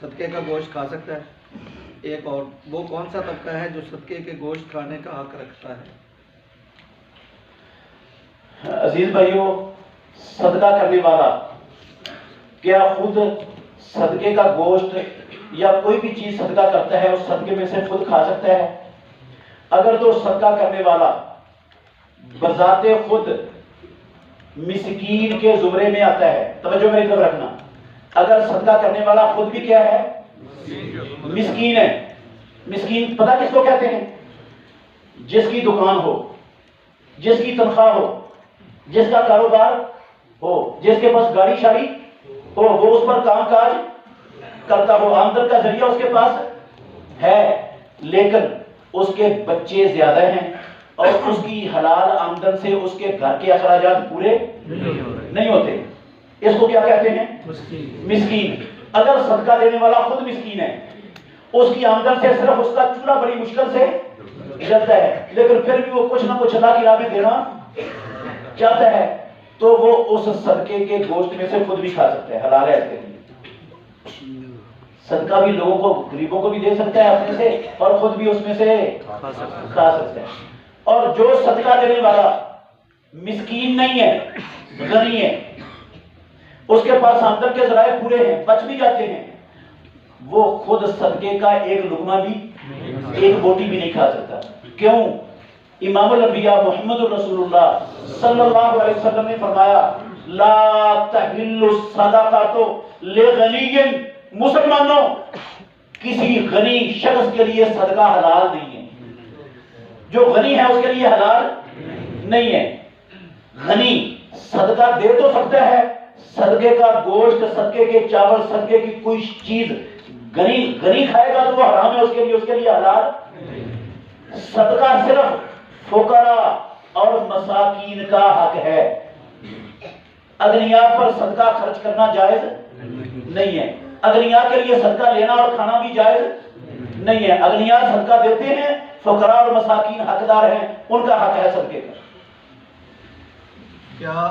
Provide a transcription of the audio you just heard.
صدقے کا گوشت کھا سکتا ہے؟ ایک اور وہ کون سا طبقہ ہے جو صدقے کے گوشت کھانے کا حق رکھتا ہے؟ عزیز بھائیو، صدقہ کرنے والا کیا خود صدقے کا گوشت یا کوئی بھی چیز صدقہ کرتا ہے اس صدقے میں سے خود کھا سکتا ہے؟ اگر تو صدقہ کرنے والا بذات خود مسکین کے زمرے میں آتا ہے، توجہ میری طرف رکھنا، اگر صدقہ کرنے والا خود بھی کیا ہے؟ مسکین ہے۔ مسکین پتہ کس کو کہتے ہیں؟ جس کی دکان ہو، جس کی تنخواہ ہو، جس کا کاروبار ہو، جس کے پاس گاڑی شاڑی ہو، وہ اس پر کام کاج کرتا ہو، آمدن کا ذریعہ اس کے پاس ہے، لیکن اس کے بچے زیادہ ہیں اور اس کی حلال آمدن سے اس کے گھر کے اخراجات پورے نہیں ہوتے، اس کو کیا کہتے ہیں؟ مسکین۔ اگر صدقہ دینے والا خود مسکین ہے، اس کی آمدن سے صرف اس کا چولہا بڑی مشکل سے جلتا ہے، لیکن پھر بھی وہ کچھ نہ کچھ اللہ کی راہ میں دینا چاہتا ہے، تو وہ اس صدقے کے گوشت میں سے خود بھی کھا سکتا ہے، حلال ہے اس کے لیے۔ صدقہ بھی لوگوں کو، غریبوں کو بھی دے سکتا ہے اپنے سے، اور خود بھی اس میں سے کھا سکتا ہے۔ اور جو صدقہ دینے والا مسکین نہیں ہے، غنی ہے، اس کے پاس آمدن کے ذرائع پورے ہیں، بچ بھی جاتے ہیں، وہ خود صدقے کا ایک لقمہ بھی، ایک بوٹی بھی نہیں کھا سکتا۔ کیوں؟ امام الانبیاء محمد رسول اللہ صلی اللہ علیہ وسلم نے فرمایا لا تحل الصدقۃ لغنی، مسلمانوں کسی غنی شخص کے لیے صدقہ حلال نہیں ہے، جو غنی ہے اس کے لیے حلال نہیں ہے۔ غنی صدقہ دے تو سکتا ہے، صدقے کا گوشت، صدقے کے چاول، صدقے کی کوئی چیز غنی کھائے گا تو وہ حرام ہے اس کے لیے حلال۔ صدقہ صرف فقراء اور مساکین کا حق ہے، اغنیاء پر صدقہ خرچ کرنا جائز نہیں ہے، اغنیاء کے لیے صدقہ لینا اور کھانا بھی جائز نہیں ہے۔ اغنیاء صدقہ دیتے ہیں، فقراء اور مساکین حقدار ہیں، ان کا حق ہے صدقے کا۔ کیا